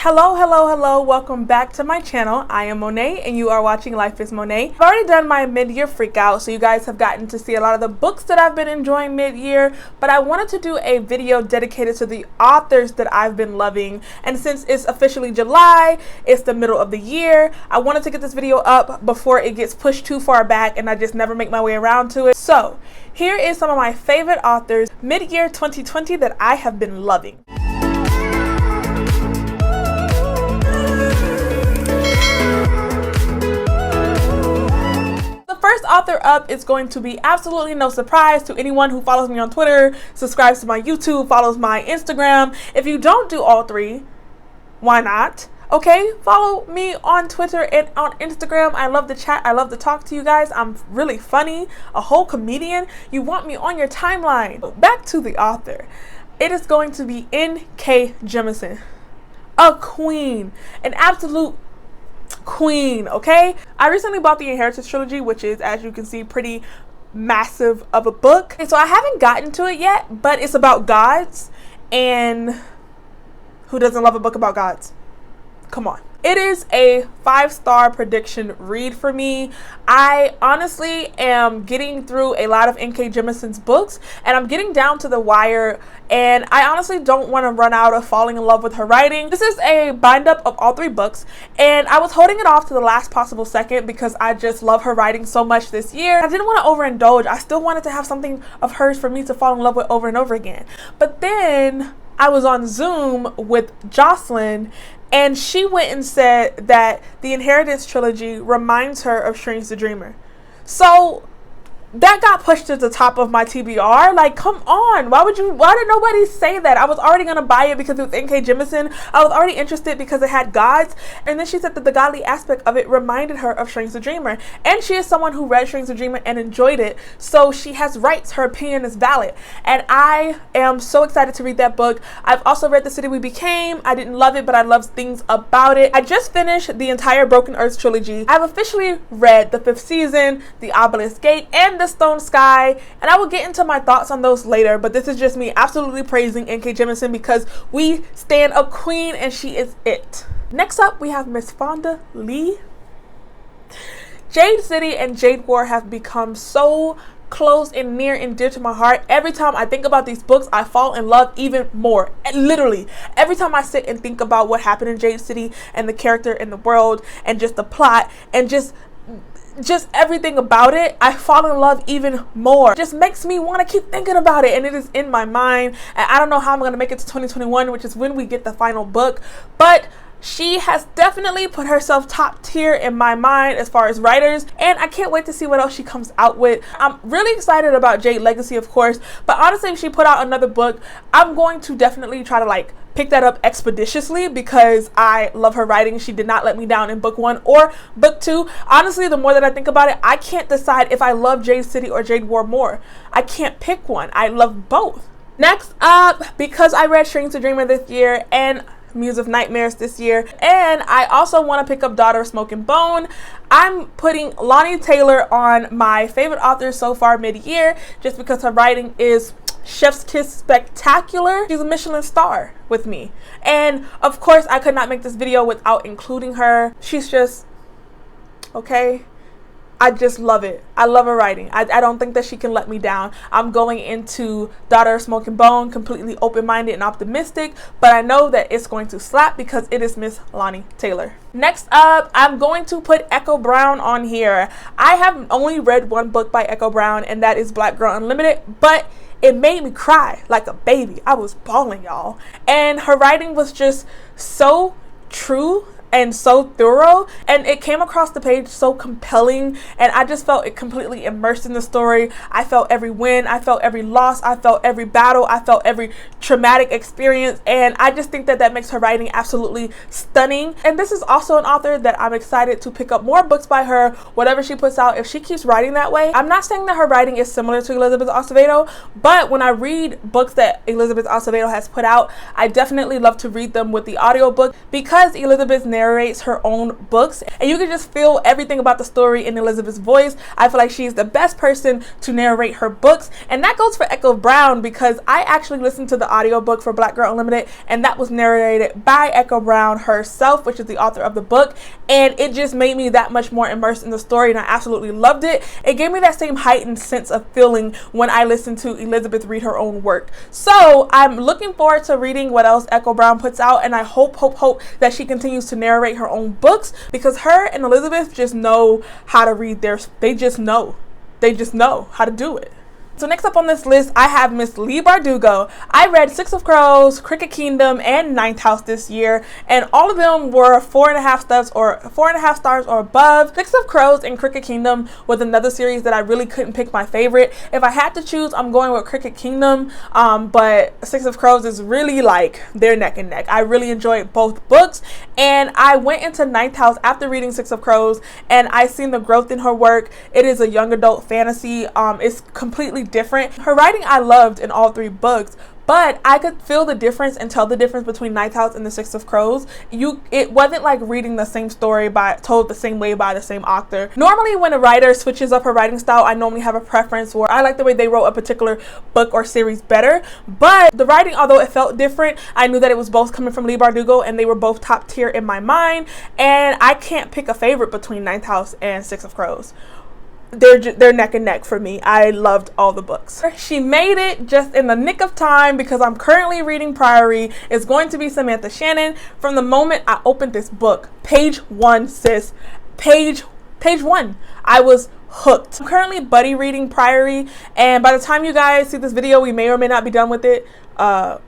Hello, welcome back to my channel. I am Monae and you are watching Life is Monae. I've already done my mid-year freak out, so you guys have gotten to see a lot of the books that I've been enjoying mid-year, but I wanted to do a video dedicated to the authors that I've been loving. And since it's officially July, it's the middle of the year, I wanted to get this video up before it gets pushed too far back and I just never make my way around to it. So here is some of my favorite authors mid-year 2020 that I have been loving. First author up is going to be absolutely no surprise to anyone who follows me on Twitter, subscribes to my YouTube, follows my Instagram. If you don't do all three, why not? Okay, follow me on Twitter and on Instagram. I love to chat. I love to talk to you guys. I'm really funny, a whole comedian. You want me on your timeline. Back to the author. It is going to be N.K. Jemisin, a queen, an absolute queen. Okay, I recently bought the Inheritance trilogy, which is, as you can see, pretty massive of a book. So I haven't gotten to it yet, but it's about gods, and who doesn't love a book about gods? Come on. It is a 5-star prediction read for me. I honestly am getting through a lot of N.K. Jemisin's books and I'm getting down to the wire, and I honestly don't want to run out of falling in love with her writing. This is a bind up of all 3 books, and I was holding it off to the last possible second because I just love her writing so much this year. I didn't want to overindulge. I still wanted to have something of hers for me to fall in love with over and over again. But then I was on Zoom with Jocelyn, and she went and said that the Inheritance trilogy reminds her of Strange the Dreamer. So that got pushed to the top of my TBR. Like, come on. Why did nobody say that? I was already going to buy it because it was N.K. Jemisin. I was already interested because it had gods. And then she said that the godly aspect of it reminded her of Strange the Dreamer. And she is someone who read Strange the Dreamer and enjoyed it. So she has rights. Her opinion is valid. And I am so excited to read that book. I've also read The City We Became. I didn't love it, but I loved things about it. I just finished the entire Broken Earth trilogy. I've officially read the 5th season, The Obelisk Gate, and The Stone Sky, and I will get into my thoughts on those later, but this is just me absolutely praising N.K. Jemisin because we stand a queen and she is it. Next up, we have Miss Fonda Lee. Jade City and Jade War have become so close and near and dear to my heart. Every time I think about these books, I fall in love even more. And literally, every time I sit and think about what happened in Jade City and the character and the world and just the plot and just everything about it, I fall in love even more. It just makes me want to keep thinking about it, and it is in my mind, and I don't know how I'm going to make it to 2021, which is when we get the final book, but she has definitely put herself top tier in my mind as far as writers, and I can't wait to see what else she comes out with. I'm really excited about Jade Legacy, of course, but honestly, if she put out another book, I'm going to definitely try to pick that up expeditiously because I love her writing. She did not let me down in book 1 or book 2. Honestly, the more that I think about it, I can't decide if I love Jade City or Jade War more. I can't pick one. I love both. Next up, because I read Strange the Dreamer this year and Muse of Nightmares this year, and I also want to pick up Daughter of Smoke and Bone, I'm putting Laini Taylor on my favorite author so far mid-year just because her writing is chef's kiss spectacular. She's a Michelin star with me, and of course I could not make this video without including her. She's just okay. I just love it. I love her writing. I don't think that she can let me down. I'm going into Daughter of Smoke and Bone completely open-minded and optimistic, but I know that it's going to slap because it is Miss Laini Taylor. Next up, I'm going to put Echo Brown on here. I have only read one book by Echo Brown, and that is Black Girl Unlimited, but it made me cry like a baby. I was bawling, y'all. And her writing was just so true and so thorough, and it came across the page so compelling, and I just felt it completely immersed in the story. I felt every win, I felt every loss, I felt every battle, I felt every traumatic experience, and I just think that that makes her writing absolutely stunning. And this is also an author that I'm excited to pick up more books by her, whatever she puts out, if she keeps writing that way. I'm not saying that her writing is similar to Elizabeth Acevedo, but when I read books that Elizabeth Acevedo has put out, I definitely love to read them with the audiobook because Elizabeth's narrative narrates her own books, and you can just feel everything about the story in Elizabeth's voice. I feel like she's the best person to narrate her books, and that goes for Echo Brown, because I actually listened to the audiobook for Black Girl Unlimited, and that was narrated by Echo Brown herself, which is the author of the book, and it just made me that much more immersed in the story, and I absolutely loved it. It gave me that same heightened sense of feeling when I listened to Elizabeth read her own work. So I'm looking forward to reading what else Echo Brown puts out, and I hope that she continues to narrate her own books, because her and Elizabeth just know how to read they just know how to do it. So next up on this list, I have Miss Leigh Bardugo. I read Six of Crows, Cricket Kingdom, and Ninth House this year, and all of them were 4.5 stars or above. Six of Crows and Cricket Kingdom was another series that I really couldn't pick my favorite. If I had to choose, I'm going with Cricket Kingdom, but Six of Crows is really like they're neck and neck. I really enjoyed both books, and I went into Ninth House after reading Six of Crows, and I seen the growth in her work. It is a young adult fantasy. It's completely different. Her writing I loved in all 3 books, but I could feel the difference and tell the difference between Ninth House and the Six of Crows. It wasn't like reading the same story told the same way by the same author. Normally when a writer switches up her writing style, I normally have a preference where I like the way they wrote a particular book or series better, but the writing, although it felt different, I knew that it was both coming from Leigh Bardugo, and they were both top tier in my mind, and I can't pick a favorite between Ninth House and Six of Crows. They're neck and neck for me. I loved all the books. She made it just in the nick of time, because I'm currently reading Priory. It's going to be Samantha Shannon. From the moment I opened this book, page 1, sis, page 1, I was hooked. I'm currently buddy reading Priory, and by the time you guys see this video, we may or may not be done with it.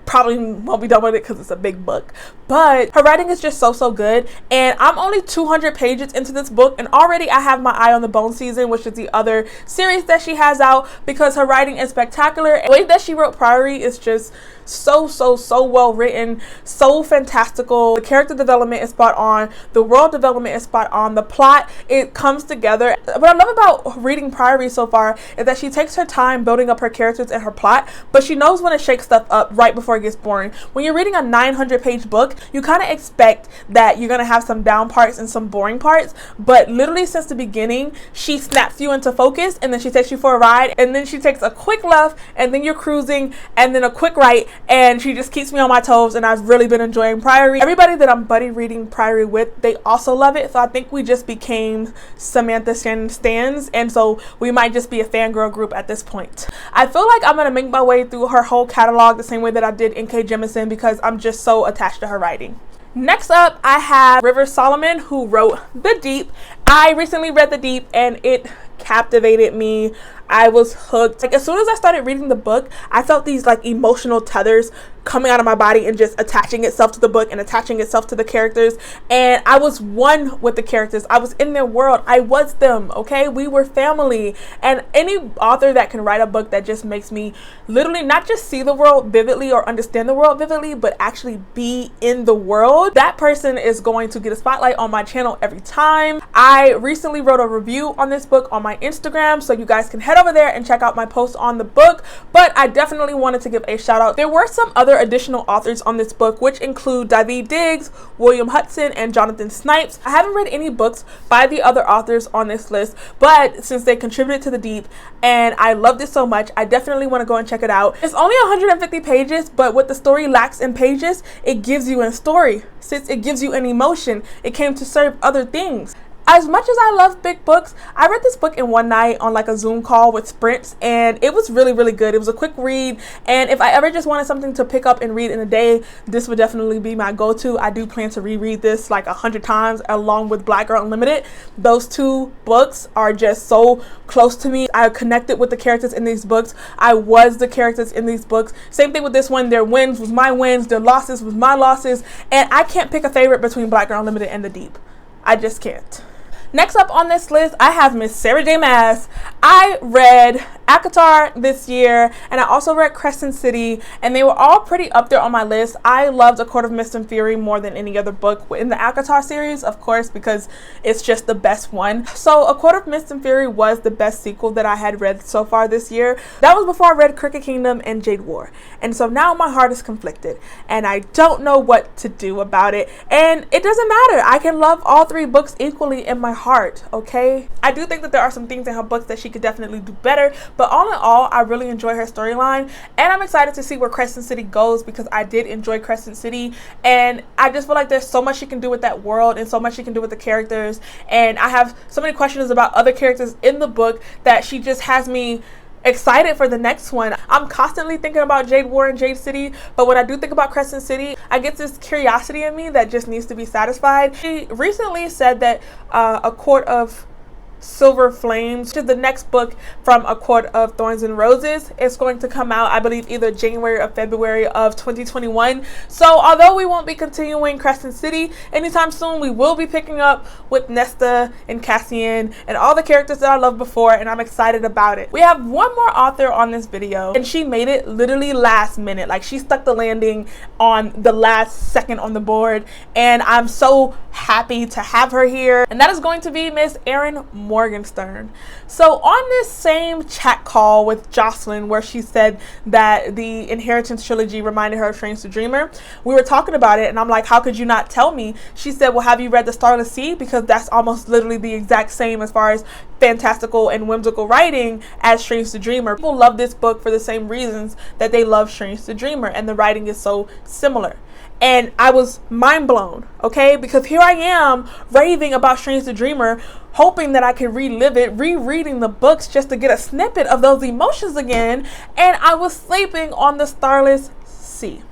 Probably won't be done with it because it's a big book, but her writing is just so good, and I'm only 200 pages into this book, and already I have my eye on the Bone Season, which is the other series that she has out, because her writing is spectacular. And the way that she wrote Priory is just so well written, so fantastical. The character development is spot on, the world development is spot on, the plot, it comes together. What I love about reading Priory so far is that she takes her time building up her characters and her plot, but she knows when to shake stuff up right before it gets boring. When you're reading a 900-page book, you kind of expect that you're gonna have some down parts and some boring parts, but literally since the beginning, she snaps you into focus, and then she takes you for a ride, and then she takes a quick left, and then you're cruising, and then a quick right, and she just keeps me on my toes, and I've really been enjoying Priory. Everybody that I'm buddy reading Priory with, they also love it, so I think we just became Samantha Shannon stans, and so we might just be a fangirl group at this point. I feel like I'm gonna make my way through her whole catalog the same way that I did N.K. Jemisin, because I'm just so attached to her writing. Next up, I have River Solomon, who wrote The Deep. I recently read The Deep, and it captivated me. I was hooked. Like, as soon as I started reading the book, I felt these like emotional tethers coming out of my body and just attaching itself to the book and attaching itself to the characters, and I was one with the characters. I was in their world. I was them, okay? We were family. And any author that can write a book that just makes me literally not just see the world vividly or understand the world vividly, but actually be in the world, that person is going to get a spotlight on my channel every time. I recently wrote a review on this book on my Instagram, so you guys can head over there and check out my post on the book, but I definitely wanted to give a shout out. There were some other additional authors on this book, which include Daijah Diggs, William Hudson, and Jonathan Snipes. I haven't read any books by the other authors on this list, but since they contributed to The Deep and I loved it so much, I definitely want to go and check it out. It's only 150 pages, but what the story lacks in pages, it gives you in story. Since it gives you an emotion, it came to serve other things. As much as I love big books, I read this book in one night on like a Zoom call with sprints, and it was really good. It was a quick read, and if I ever just wanted something to pick up and read in a day, this would definitely be my go-to. I do plan to reread this like 100 times along with Black Girl Unlimited. Those two books are just so close to me. I connected with the characters in these books. I was the characters in these books. Same thing with this one. Their wins was my wins, their losses was my losses, and I can't pick a favorite between Black Girl Unlimited and The Deep. I just can't. Next up on this list, I have Miss Sarah J. Maas. I read ACOTAR this year, and I also read Crescent City, and they were all pretty up there on my list. I loved A Court of Mist and Fury more than any other book in the ACOTAR series, of course, because it's just the best one. So A Court of Mist and Fury was the best sequel that I had read so far this year. That was before I read Crooked Kingdom and Jade War. And so now my heart is conflicted, and I don't know what to do about it. And it doesn't matter. I can love all three books equally in my heart, okay? I do think that there are some things in her books that she could definitely do better, but all in all, I really enjoy her storyline, and I'm excited to see where Crescent City goes, because I did enjoy Crescent City, and I just feel like there's so much she can do with that world and so much she can do with the characters, and I have so many questions about other characters in the book that she just has me excited for the next one. I'm constantly thinking about Jade War and Jade City, but when I do think about Crescent City, I get this curiosity in me that just needs to be satisfied. She recently said that A Court of Silver Flames, which is the next book from A Court of Thorns and Roses, is going to come out, I believe, either January or February of 2021. So although we won't be continuing Crescent City anytime soon, we will be picking up with Nesta and Cassian and all the characters that I loved before, and I'm excited about it. We have one more author on this video, and she made it literally last minute. Like, she stuck the landing on the last second on the board, and I'm so happy to have her here, and that is going to be Miss Erin Morgenstern. So on this same chat call with Jocelyn, where she said that the Inheritance trilogy reminded her of Strange the Dreamer, we were talking about it, and I'm like, how could you not tell me? She said, well, have you read The Starless Sea? Because that's almost literally the exact same as far as fantastical and whimsical writing as Strange the Dreamer. People love this book for the same reasons that they love Strange the Dreamer, and the writing is so similar. And I was mind blown, okay? Because here I am raving about Strange the Dreamer, hoping that I could relive it, rereading the books just to get a snippet of those emotions again, and I was sleeping on The Starless Sea.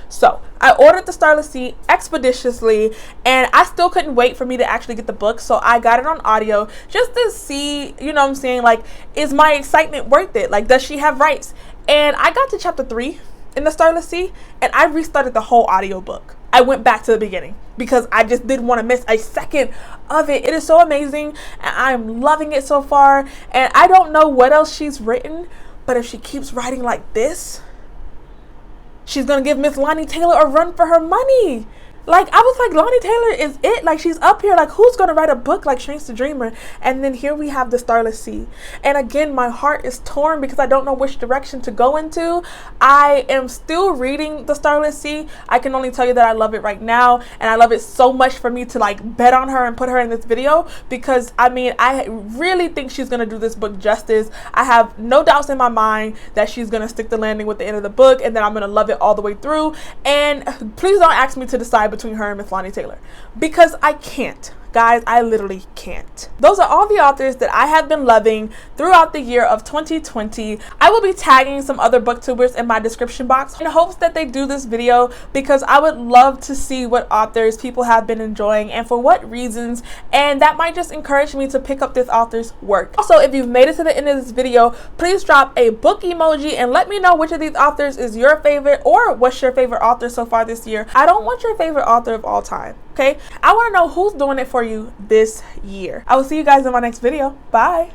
So I ordered The Starless Sea expeditiously, and I still couldn't wait for me to actually get the book, so I got it on audio just to see, you know what I'm saying, like, is my excitement worth it? Like, does she have rights? And I got to chapter 3 in The Starless Sea, and I restarted the whole audiobook. I went back to the beginning because I just didn't want to miss a second of it. It is so amazing, and I'm loving it so far, and I don't know what else she's written, but if she keeps writing like this, she's gonna give Miss Laini Taylor a run for her money. Like, I was like, Laini Taylor is it. Like, she's up here. Like, who's going to write a book like Strange the Dreamer? And then here we have The Starless Sea. And again, my heart is torn because I don't know which direction to go into. I am still reading The Starless Sea. I can only tell you that I love it right now. And I love it so much for me to, like, bet on her and put her in this video. Because, I mean, I really think she's going to do this book justice. I have no doubts in my mind that she's going to stick the landing with the end of the book. And that I'm going to love it all the way through. And please don't ask me to decide between her and Miss Laini Taylor, because I can't. Guys, I literally can't. Those are all the authors that I have been loving throughout the year of 2020. I will be tagging some other booktubers in my description box in hopes that they do this video, because I would love to see what authors people have been enjoying and for what reasons, and that might just encourage me to pick up this author's work. Also, if you've made it to the end of this video, please drop a book emoji and let me know which of these authors is your favorite, or what's your favorite author so far this year. I don't want your favorite author of all time. Okay, I want to know who's doing it for you this year. I will see you guys in my next video. Bye.